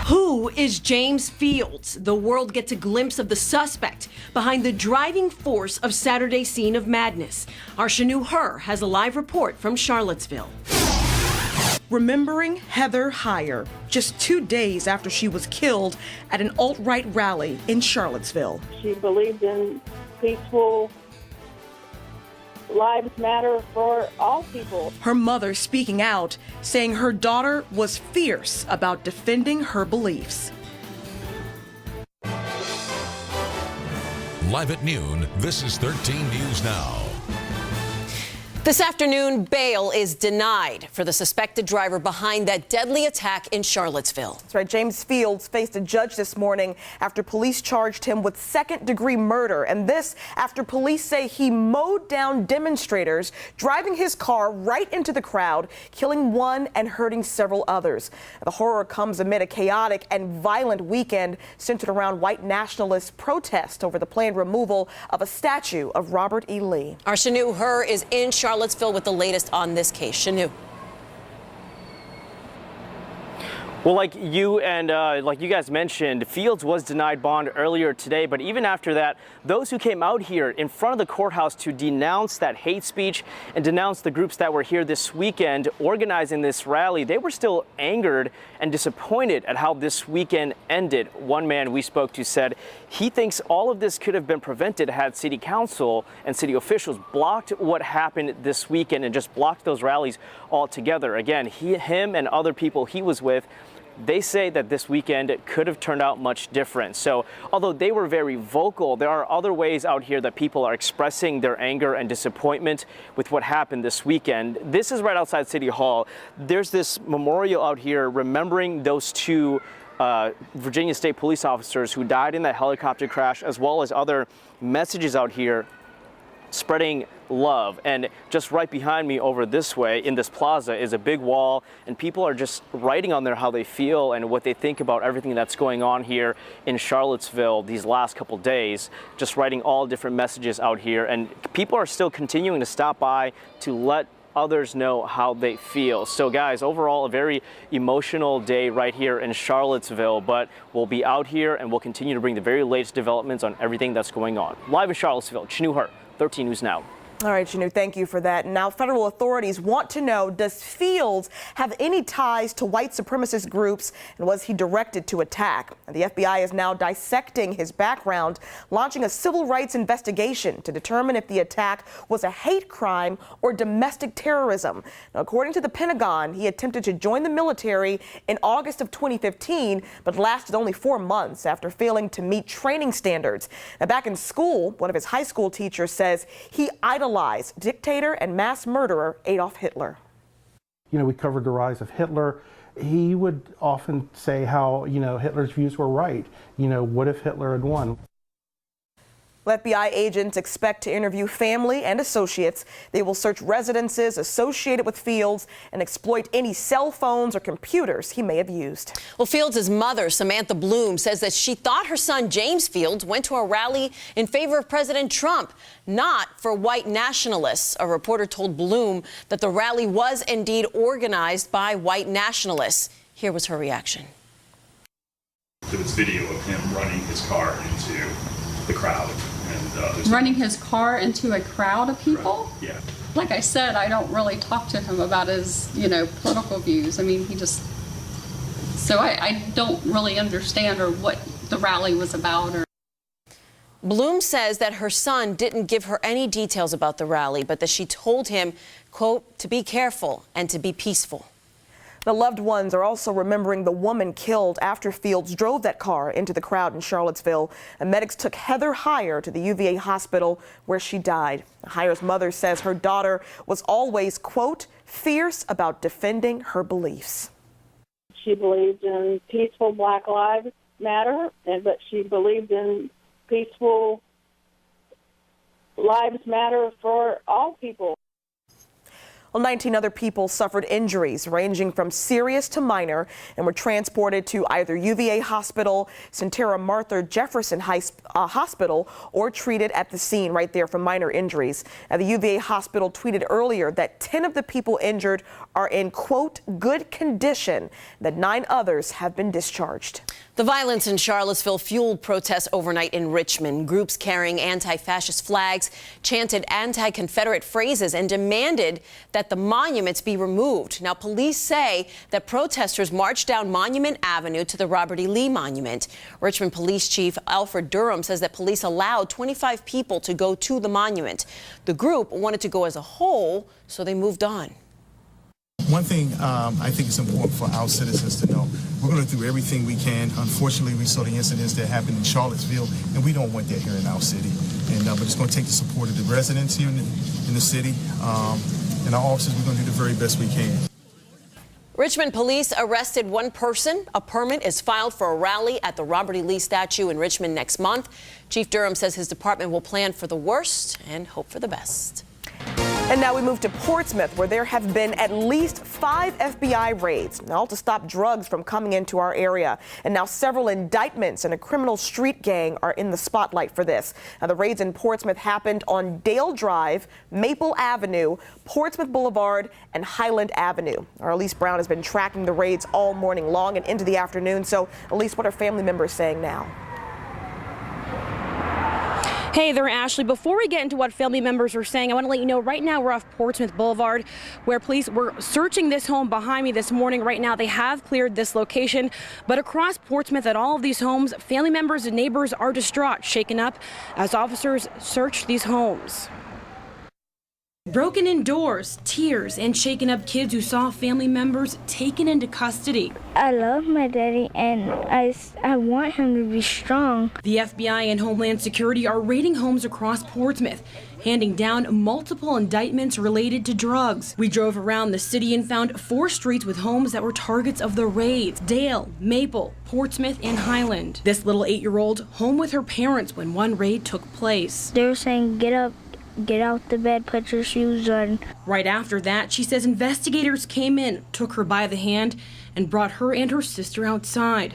Who is James Fields? The world gets a glimpse of the suspect behind the driving force of Saturday's scene of madness. Our Shanu Her has a live report from Charlottesville. Remembering Heather Heyer, just 2 days after she was killed at an alt-right rally in Charlottesville. She believed in peaceful lives matter for all people. Her mother speaking out, saying her daughter was fierce about defending her beliefs. Live at noon, this is 13 News Now. This afternoon, bail is denied for the suspected driver behind that deadly attack in Charlottesville. That's right. James Fields faced a judge this morning after police charged him with second-degree murder. And this after police say he mowed down demonstrators, driving his car right into the crowd, killing one and hurting several others. The horror comes amid a chaotic and violent weekend centered around white nationalist protest over the planned removal of a statue of Robert E. Lee. Our Shanu Her is in Charlottesville with the latest on this case. Shanu. Well, like you guys mentioned, Fields was denied bond earlier today, but even after that, those who came out here in front of the courthouse to denounce that hate speech and denounce the groups that were here this weekend organizing this rally, they were still angered and disappointed at how this weekend ended. One man we spoke to said he thinks all of this could have been prevented had city council and city officials blocked what happened this weekend and just blocked those rallies altogether. Again, him and other people he was with, they say that this weekend could have turned out much different. So although they were very vocal, there are other ways out here that people are expressing their anger and disappointment with what happened this weekend. This is right outside City Hall. There's this memorial out here remembering those two Virginia State police officers who died in that helicopter crash, as well as other messages out here spreading love. And just right behind me over this way in this plaza is a big wall, and people are just writing on there how they feel and what they think about everything that's going on here in Charlottesville these last couple days, just writing all different messages out here. And people are still continuing to stop by to let others know how they feel. So guys, overall a very emotional day right here in Charlottesville, but we'll be out here and we'll continue to bring the very latest developments on everything that's going on. Live in Charlottesville, Shanu Her, 13 News Now. All right, Shanu, thank you for that. Now, federal authorities want to know, does Fields have any ties to white supremacist groups, and was he directed to attack? The FBI is now dissecting his background, launching a civil rights investigation to determine if the attack was a hate crime or domestic terrorism. Now, according to the Pentagon, he attempted to join the military in August of 2015, but lasted only 4 months after failing to meet training standards. Now, back in school, one of his high school teachers says he idolized dictator and mass murderer Adolf Hitler. You know, we covered the rise of Hitler. He would often say how, Hitler's views were right. What if Hitler had won? FBI agents expect to interview family and associates. They will search residences associated with Fields and exploit any cell phones or computers he may have used. Well, Fields' mother, Samantha Bloom, says that she thought her son James Fields went to a rally in favor of President Trump, not for white nationalists. A reporter told Bloom that the rally was indeed organized by white nationalists. Here was her reaction. There was video of him running his car into the crowd. Running his car into a crowd of people? Right. Yeah. Like I said, I don't really talk to him about his, political views. I mean, so I don't really understand or what the rally was about. Bloom says that her son didn't give her any details about the rally, but that she told him, quote, to be careful and to be peaceful. The loved ones are also remembering the woman killed after Fields drove that car into the crowd in Charlottesville. And medics took Heather Heyer to the UVA hospital where she died. Heyer's mother says her daughter was always, quote, fierce about defending her beliefs. She believed in peaceful Black Lives Matter, but she believed in peaceful lives matter for all people. Well, 19 other people suffered injuries ranging from serious to minor and were transported to either UVA Hospital, Centera Martha Jefferson Hospital, or treated at the scene right there for minor injuries. Now, the UVA Hospital tweeted earlier that 10 of the people injured are in, quote, good condition, that 9 others have been discharged. The violence in Charlottesville fueled protests overnight in Richmond. Groups carrying anti-fascist flags chanted anti-Confederate phrases and demanded that the monuments be removed. Now, police say that protesters marched down Monument Avenue to the Robert E. Lee Monument. Richmond Police Chief Alfred Durham says that police allowed 25 people to go to the monument. The group wanted to go as a whole, so they moved on. One thing I think is important for our citizens to know, we're going to do everything we can. Unfortunately, we saw the incidents that happened in Charlottesville, and we don't want that here in our city. And but it's going to take the support of the residents here in the city, and our officers. We're going to do the very best we can. Richmond police arrested one person. A permit is filed for a rally at the Robert E. Lee statue in Richmond next month. Chief Durham says his department will plan for the worst and hope for the best. And now we move to Portsmouth, where there have been at least 5 FBI raids, all to stop drugs from coming into our area. And now several indictments and a criminal street gang are in the spotlight for this. Now, the raids in Portsmouth happened on Dale Drive, Maple Avenue, Portsmouth Boulevard, and Highland Avenue. Our Elise Brown has been tracking the raids all morning long and into the afternoon. So, Elise, what are family members saying now? Hey there, Ashley. Before we get into what family members are saying, I want to let you know right now we're off Portsmouth Boulevard, where police were searching this home behind me this morning. Right now they have cleared this location, but across Portsmouth at all of these homes, family members and neighbors are distraught, shaken up as officers search these homes. Broken in doors, tears, and shaken up kids who saw family members taken into custody. I love my daddy and I want him to be strong. The FBI and Homeland Security are raiding homes across Portsmouth, handing down multiple indictments related to drugs. We drove around the city and found 4 streets with homes that were targets of the raids: Dale, Maple, Portsmouth, and Highland. This little 8-year-old home with her parents when one raid took place. They were saying, get up, get out the bed, put your shoes on. Right after that, she says investigators came in, took her by the hand, and brought her and her sister outside.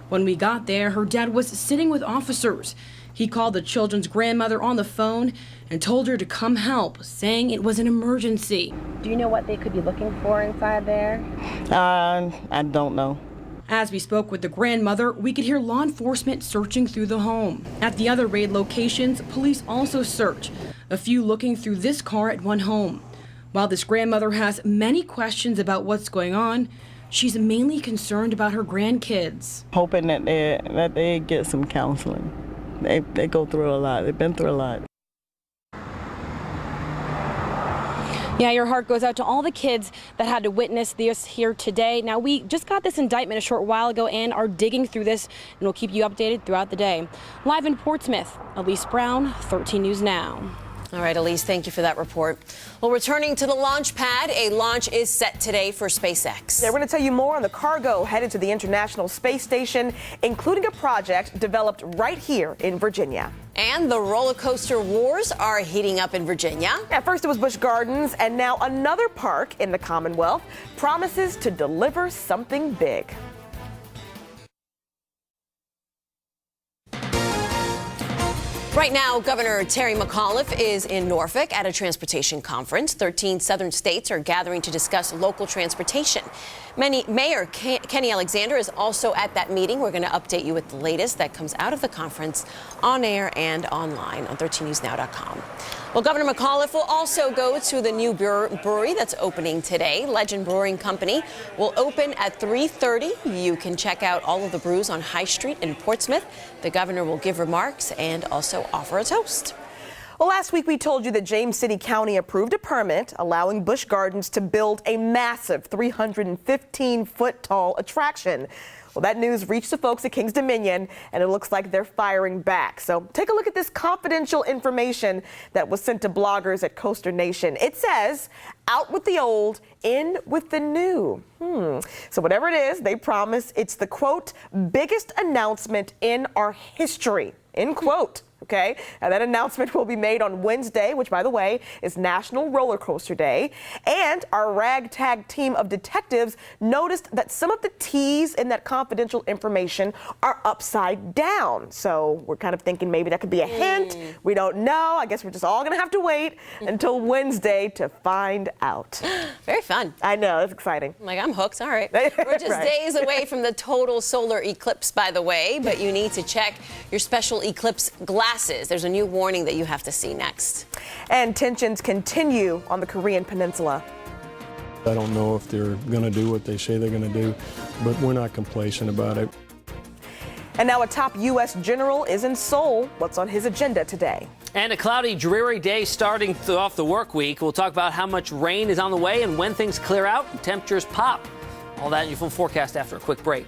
When we got there, her dad was sitting with officers. He called the children's grandmother on the phone and told her to come help, saying it was an emergency. Do you know what they could be looking for inside there? I don't know. As we spoke with the grandmother, we could hear law enforcement searching through the home. At the other raid locations, police also search, a few looking through this car at one home. While this grandmother has many questions about what's going on, she's mainly concerned about her grandkids. Hoping that they get some counseling. They go through a lot. They've been through a lot. Yeah, your heart goes out to all the kids that had to witness this here today. Now, we just got this indictment a short while ago and are digging through this, and we'll keep you updated throughout the day. Live in Portsmouth, Elise Brown, 13 News Now. All right, Elise, thank you for that report. Well, returning to the launch pad, a launch is set today for SpaceX. Yeah, we're going to tell you more on the cargo headed to the International Space Station, including a project developed right here in Virginia. And the roller coaster wars are heating up in Virginia. At first it was Busch Gardens, and now another park in the Commonwealth promises to deliver something big. Right now, Governor Terry McAuliffe is in Norfolk at a transportation conference. 13 southern states are gathering to discuss local transportation. Mayor Kenny Alexander is also at that meeting. We're going to update you with the latest that comes out of the conference on air and online on 13newsnow.com. Well, Governor McAuliffe will also go to the new brewery that's opening today. Legend Brewing Company will open at 3:30. You can check out all of the brews on High Street in Portsmouth. The governor will give remarks and also offer a toast. Well, last week we told you that James City County approved a permit allowing Busch Gardens to build a massive 315-foot tall attraction. Well, that news reached the folks at Kings Dominion, and it looks like they're firing back. So take a look at this confidential information that was sent to bloggers at Coaster Nation. It says, out with the old, in with the new. So whatever it is, they promise it's the, quote, biggest announcement in our history, end quote. Okay, and that announcement will be made on Wednesday, which, by the way, is National Roller Coaster Day. And our ragtag team of detectives noticed that some of the T's in that confidential information are upside down. So we're kind of thinking maybe that could be a hint. We don't know. I guess we're just all going to have to wait until Wednesday to find out. Very fun. I know, it's exciting. Like, I'm hooked. All right. We're just days away from the total solar eclipse, by the way, but you need to check your special eclipse glasses. There's a new warning that you have to see next. And tensions continue on the Korean Peninsula. I don't know if they're going to do what they say they're going to do, but we're not complacent about it. And now a top U.S. general is in Seoul. What's on his agenda today? And a cloudy, dreary day starting off the work week. We'll talk about how much rain is on the way and when things clear out and temperatures pop. All that in your full forecast after a quick break.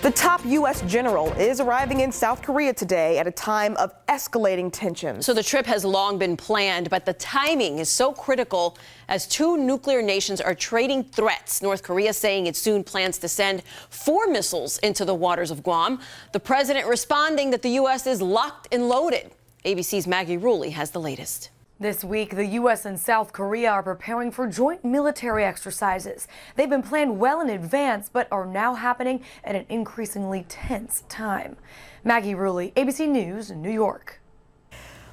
The top U.S. general is arriving in South Korea today at a time of escalating tensions. So the trip has long been planned, but the timing is so critical as two nuclear nations are trading threats. North Korea saying it soon plans to send 4 missiles into the waters of Guam. The president responding that the U.S. is locked and loaded. ABC's Maggie Rulli has the latest. This week, the U.S. and South Korea are preparing for joint military exercises. They've been planned well in advance, but are now happening at an increasingly tense time. Maggie Rulli, ABC News, New York.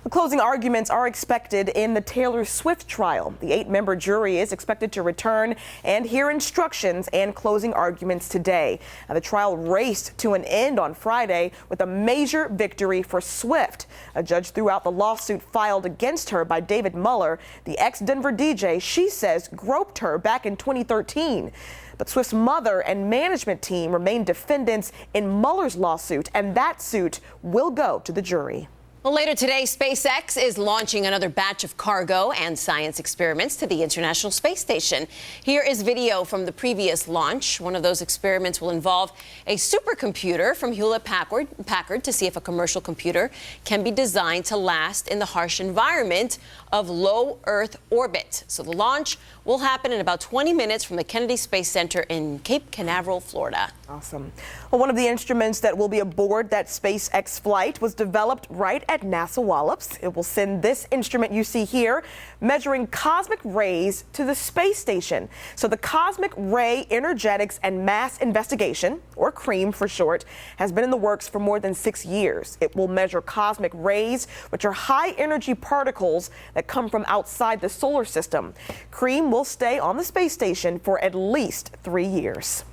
The closing arguments are expected in the Taylor Swift trial. The 8-member jury is expected to return and hear instructions and closing arguments today. Now, the trial raced to an end on Friday with a major victory for Swift. A judge threw out the lawsuit filed against her by David Muller, the ex-Denver DJ she says groped her back in 2013. But Swift's mother and management team remain defendants in Muller's lawsuit, and that suit will go to the jury. Well, later today, SpaceX is launching another batch of cargo and science experiments to the International Space Station. Here is video from the previous launch. One of those experiments will involve a supercomputer from Hewlett-Packard to see if a commercial computer can be designed to last in the harsh environment of low Earth orbit. So the launch will happen in about 20 minutes from the Kennedy Space Center in Cape Canaveral, Florida. Awesome. Well, one of the instruments that will be aboard that SpaceX flight was developed right at NASA Wallace. It will send this instrument you see here, measuring cosmic rays to the space station. So the Cosmic Ray Energetics and Mass Investigation, or CREAM for short, has been in the works for more than 6 years. It will measure cosmic rays, which are high energy particles that come from outside the solar system. CREAM will stay on the space station for at least 3 years.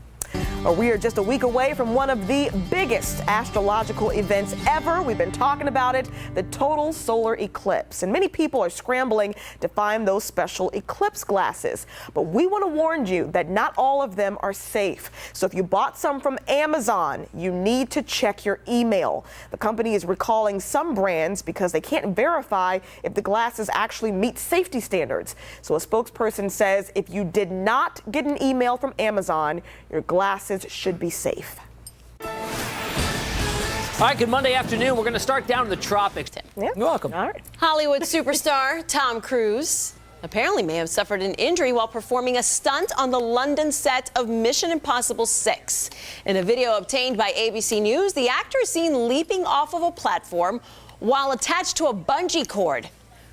We are just a week away from one of the biggest astrological events ever. We've been talking about it, the total solar eclipse. And many people are scrambling to find those special eclipse glasses. But we want to warn you that not all of them are safe. So if you bought some from Amazon, you need to check your email. The company is recalling some brands because they can't verify if the glasses actually meet safety standards. So a spokesperson says if you did not get an email from Amazon, your glasses should be safe. All right, good Monday afternoon. We're going to start down in the tropics. Yeah. You're welcome. All right. Hollywood superstar Tom Cruise apparently may have suffered an injury while performing a stunt on the London set of Mission Impossible 6. In a video obtained by ABC News, the actor is seen leaping off of a platform while attached to a bungee cord.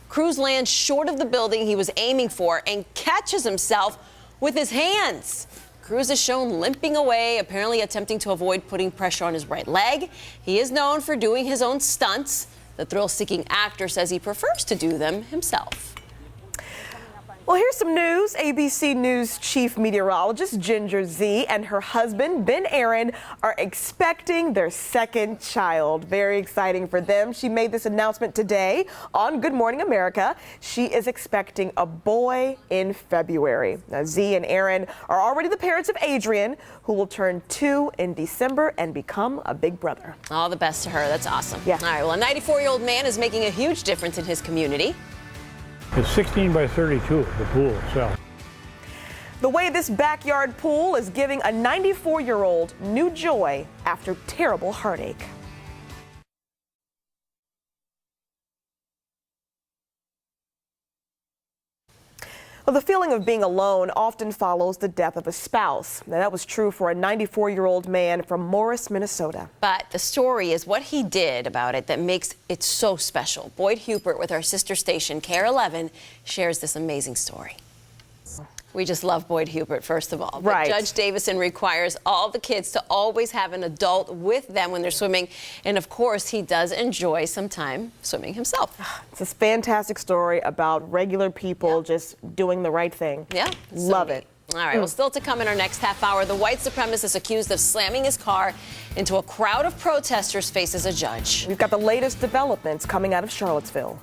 Cruise lands short of the building he was aiming for and catches himself with his hands. Cruise is shown limping away, apparently attempting to avoid putting pressure on his right leg. He is known for doing his own stunts. The thrill-seeking actor says he prefers to do them himself. Well, here's some news. ABC News chief meteorologist Ginger Z and her husband, Ben Aaron, are expecting their second child. Very exciting for them. She made this announcement today on Good Morning America. She is expecting a boy in February. Now, Z and Aaron are already the parents of Adrian, who will turn 2 in December and become a big brother. All the best to her. That's awesome. Yeah. All right, well, a 94-year-old man is making a huge difference in his community. It's 16 by 32, the pool itself. The way this backyard pool is giving a 94-year-old new joy after terrible heartache. Well, Well, the feeling of being alone often follows the death of a spouse. Now, that was true for a 94-year-old man from Morris, Minnesota. But the story is what he did about it that makes it so special. Boyd Hubert with our sister station, KARE 11, shares this amazing story. We just love Boyd Hubert, first of all. But right. Judge Davison requires all the kids to always have an adult with them when they're swimming. And of course, he does enjoy some time swimming himself. It's a fantastic story about regular people just doing the right thing. Yeah. Love it. All right, well, still to come in our next half hour, the white supremacist accused of slamming his car into a crowd of protesters faces a judge. We've got the latest developments coming out of Charlottesville.